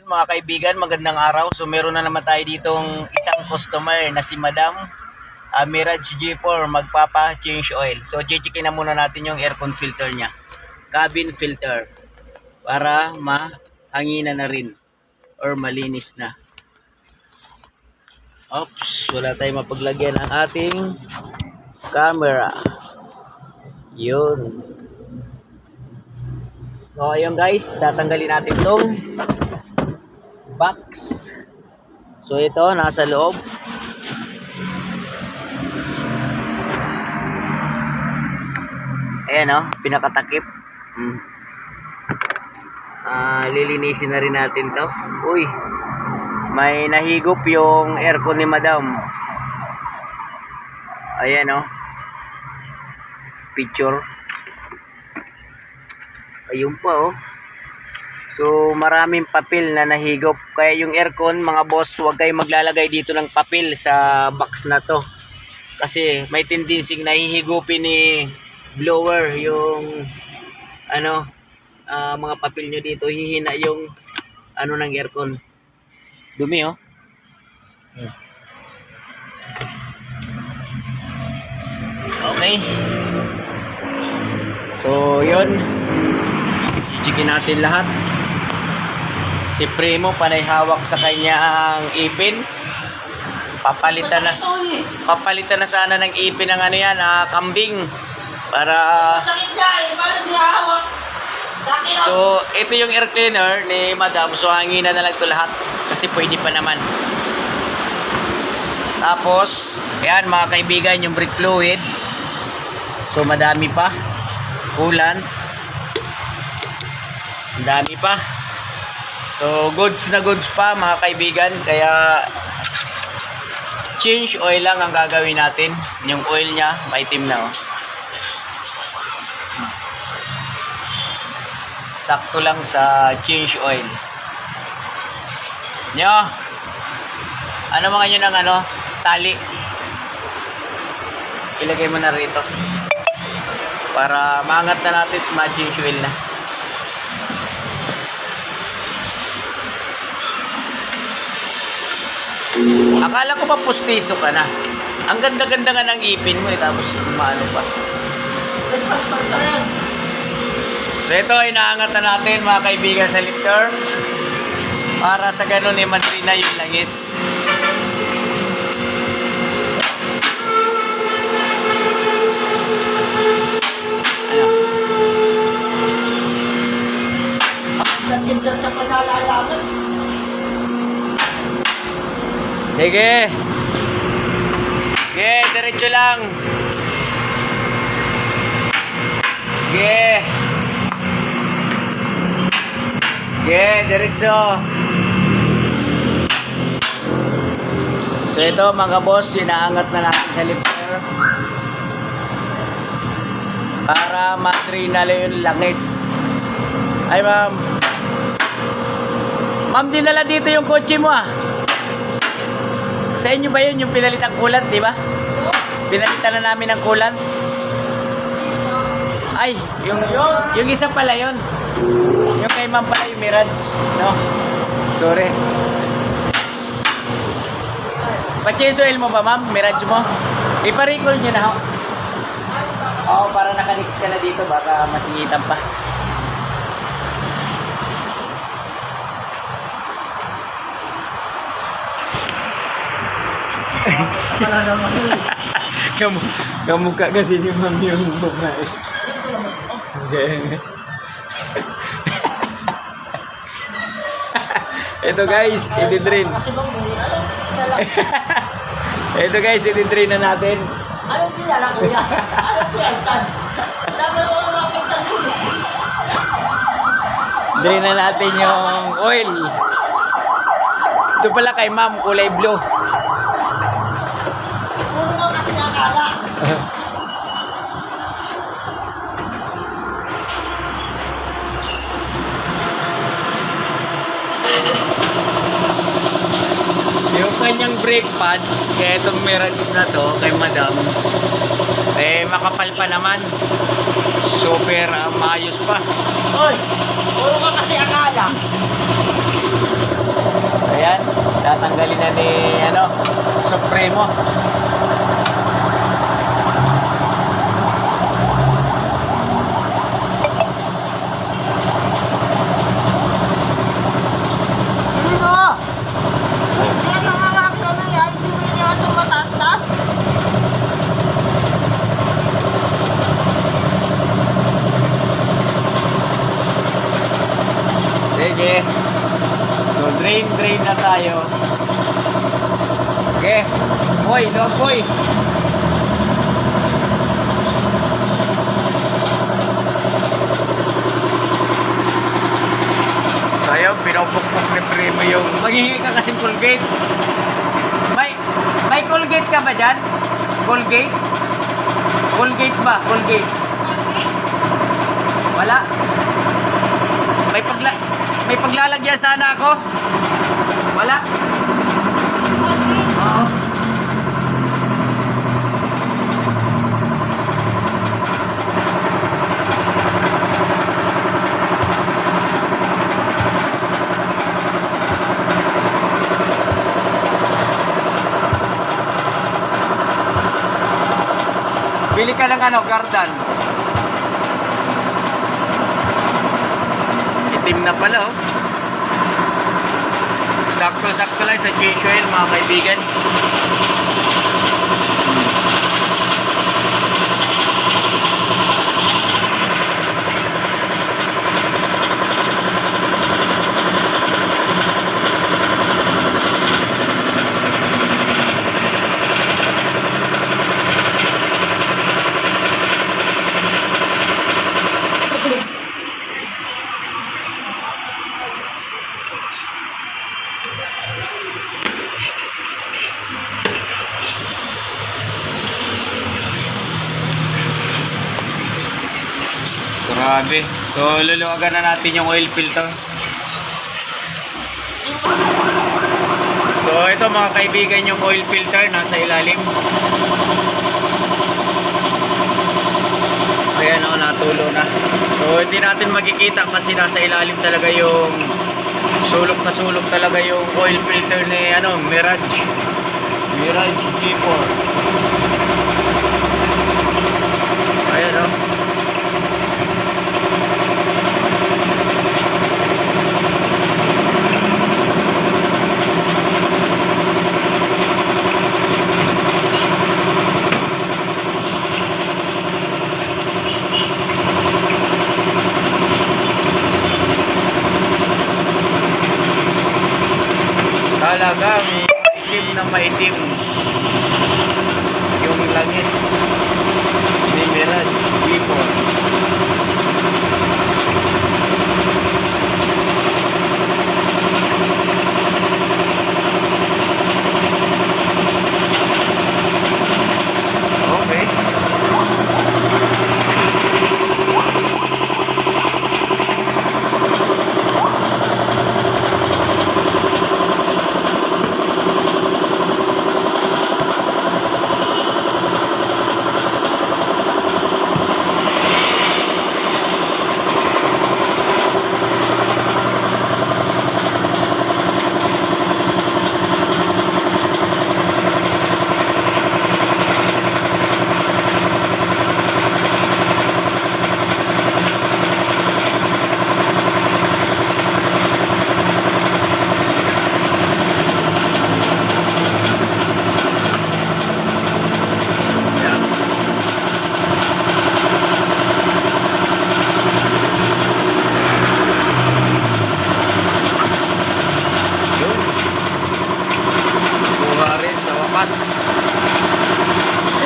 mga kaibigan, magandang araw. So meron na naman tayo ditong isang customer na si Madam Mirage G4 magpapa-change oil. So checkin na muna natin yung aircon filter niya. Cabin filter para mahanginan na rin or malinis na. Oops, wala tayong mapaglagyan ng ating camera. Yun. So ayun guys, tatanggalin natin tong box. So ito nasa loob. Ayan o, pinakatakip. Lilinisin na rin natin to. Uy, may nahigop yung aircon ni Madam. Ayan o, picture. Ayun pa oh. So maraming papel na nahigop. Kaya yung aircon mga boss, huwag kayong maglalagay dito ng papel sa box na to. Kasi may tendency nahihigupin ni blower yung mga papel nyo dito. Hihina yung ng aircon. Dumi oh. Okay. So yun, checkin natin lahat. Si Primo panay hawak sa kanyang ipin. Papalitan na sana ng ipin ng kambing para. So ito yung air cleaner ni Madam. So hanginan na lang to lahat kasi pwede pa naman. Tapos ayan mga kaibigan, yung brake fluid. So madami pa. Coolant. Dami pa. So goods na goods pa mga kaibigan. Kaya change oil lang ang gagawin natin. Yung oil niya maitim na oh. Sakto lang sa change oil nyo. Ano mga nyo ng tali. Ilagay mo na rito para maangat na natin at ma-change oil na. Akala ko pa pustiso ka na. Ang ganda-ganda nga ng ipin mo tapos maano pa. So ito ay naangat na natin mga kaibigan sa lifter para sa ganun madrina yung langis. Sige. Sige, diretso lang. Sige. Sige, diretso. So ito mga boss, inaangat na natin sa lifter para matrina yung langis. Ay ma'am. Ma'am, dinala dito yung kotse mo ah. Sa inyo ba yun yung pinalitan coolant, di ba? Pinalitan na namin ng coolant. Ay, yung isa pala yun. Yung kay ma'am pala yung Mirage, no? Sorry. Pa-change oil mo ba ma'am? Mirage mo? Ipa-recall nyo na ho. Oo, para nakanix ka na dito, baka masingitan pa. Kamukha kasi ni ma'am yung babae. Ito guys, i-drain. Ito guys, i-drain na natin. Anong pinala ko yan? Anong pinaltan? Drain na natin yung oil. Ito pala kay ma'am, kulay blue. Puro ka kasi akala. Yung kanyang brake pads, kaya itong Mirage na to, kay Madam, makapal pa naman. Super maayos pa. Oy, puro ka kasi akala. makina ni Supremo. Dito! Yan na nga lang ano yan, hindi mo yun yung mataas-taas. Sige. So, drain na tayo. Okay. Boy, no boy. So, ayun, pinupukpok ni Primo yung maghihingi ka kasing Colgate. May Colgate ka ba dyan? Colgate? Colgate ba? Colgate? Wala? May paglalagyan sana ako. Wala? Oo. Bili ka ng gardan. Itim na pala, oh. Sakto-sakto lang sa change oil, mga kaibigan. Grabe. So, luluwagan na natin yung oil filter. So, ito mga kaibigan yung oil filter nasa ilalim. Ayan o, natulo na. So, hindi natin makikita kasi nasa ilalim talaga yung sulok na sulok talaga yung oil filter ni Mirage G4. Ayan o. Talagang maitim na maitim yung langis ni Mirage G4. Okay.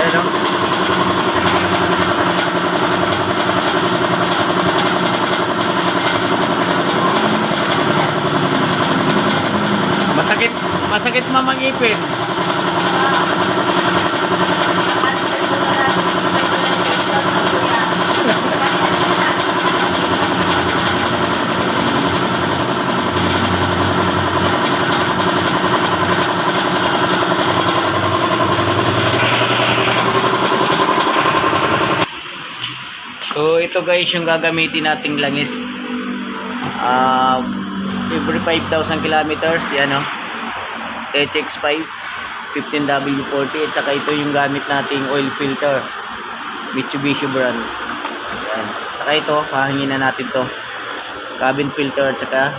Ayan o. Masakit mamang ipin. So ito guys yung gagamitin nating langis. Every 5,000 kilometers, yan o. HX5 15W40 at saka ito yung gamit nating oil filter, Mitsubishi brand. Yan. Saka ito, hahangin na natin to, cabin filter at saka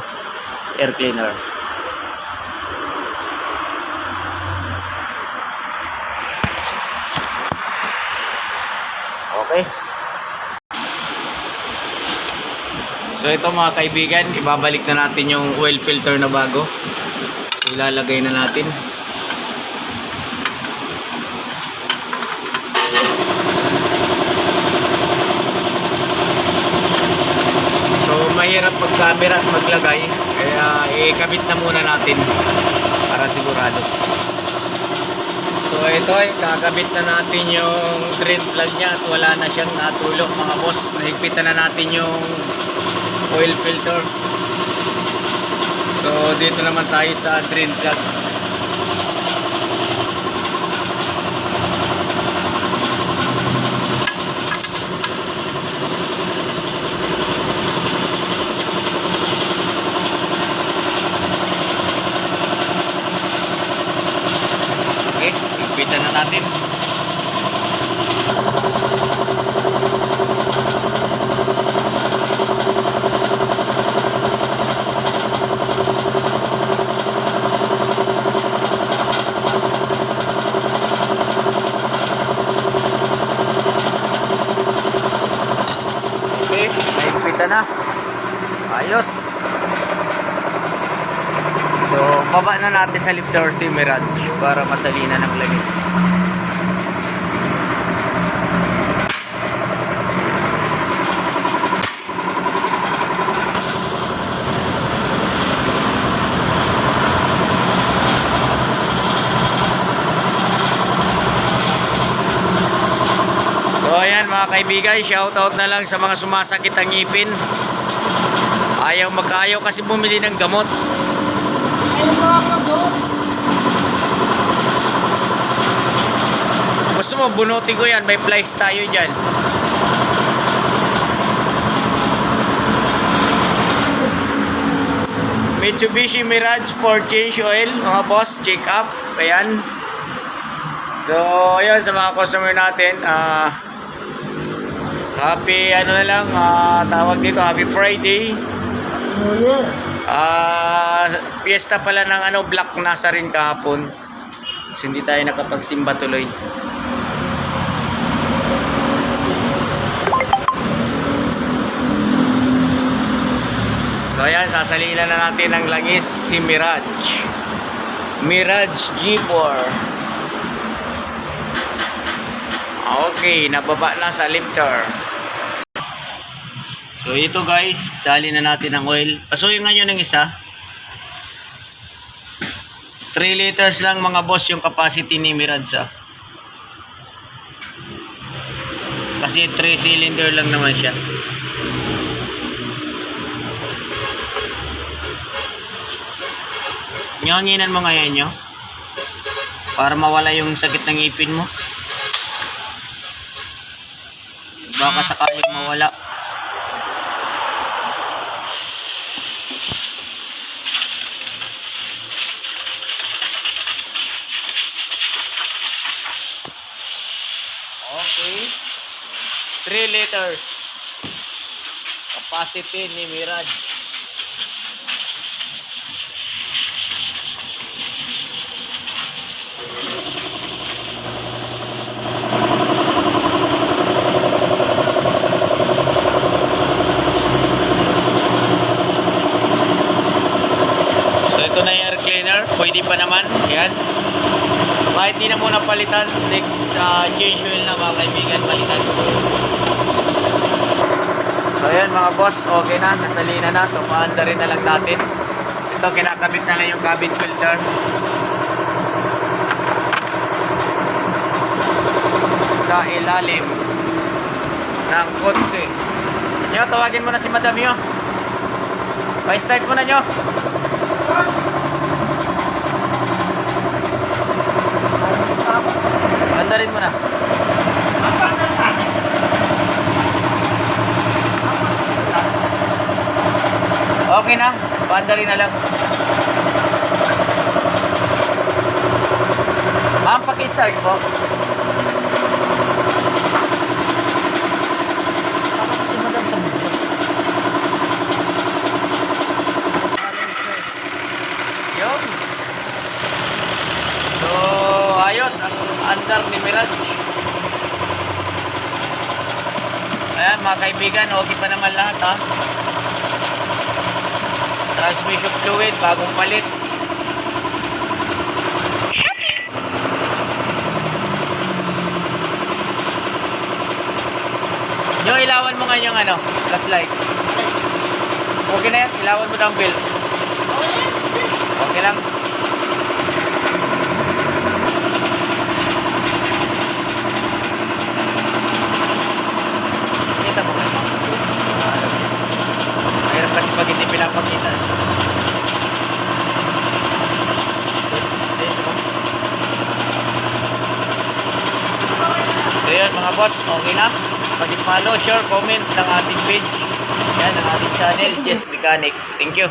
air cleaner. Okay. So ito mga kaibigan, ibabalik na natin yung oil filter na bago. Ilalagay na natin. So mahirap pag camera at maglagay, kaya ikabit na muna natin para sigurado. So ito ay kakabit na natin yung drain plug nya at wala na siyang natulog mga boss. Nahigpitan na natin yung oil filter. So dito naman tayo sa drain plug. Okay, higpitan na natin. Nahigpitan na. Ayos. So, baba na natin sa lifter si Mirage para masalina ng langis. So ayan mga kaibigan, shoutout na lang sa mga sumasakit ang ngipin. Ayaw kasi bumili ng gamot. Ayun po ako doon. Gusto mo bunutin ko yan, may plies tayo dyan. Mitsubishi Mirage for change oil mga boss, check up. Ayan. So ayun sa mga customer natin, happy ano na lang, tawag dito, happy Friday. New Year. Fiesta pala ng black nasa rin kahapon. So hindi tayo nakapagsimba tuloy. So ayan, sasalina na natin ng langis si Mirage. Mirage G4. Okay, nababa na sa lifter. So ito guys, sali na natin ang oil. Pasuyin nga nyo ng isa. 3 liters lang mga boss yung capacity ni Mirage kasi 3 cylinder lang naman siya. Nyanginan mo nga yan nyo para mawala yung sakit ng ipin mo. Baka sakaling mawala. Okay. 3 liters capacity ni Mirage. So ito na yung air cleaner, pwede pa naman. Yan. Kahit di na muna palitan, next change oil na mga kaibigan, palitan. So ayan mga boss, okay na, nasalina na. So paanda rin na lang natin. Ito kinakabit na lang yung cabin filter sa ilalim ng kotse. Nyo, tawagin mo na si madam nyo. Pa-start mo na nyo. Andarin mo na. Okay na, paandarin na lang. Paki-start po. Sama si madam sa video. Yun. So, ayos ang andar ni Mirage. Ayan mga kaibigan, okay pa naman lahat ha. Transmission fluid, bagong palit. Nyo, ilawan mo nga yung ano, flashlight. Okay na yan, ilawan mo ng bill. Okay lang. Kita mo kayo. Mayroon kasi pag hindi pinapakita. So yun mga boss, okay na. Pag-follow, share, comment ng ating page. Yan, ang ating channel, Jess Mechanic. Thank you.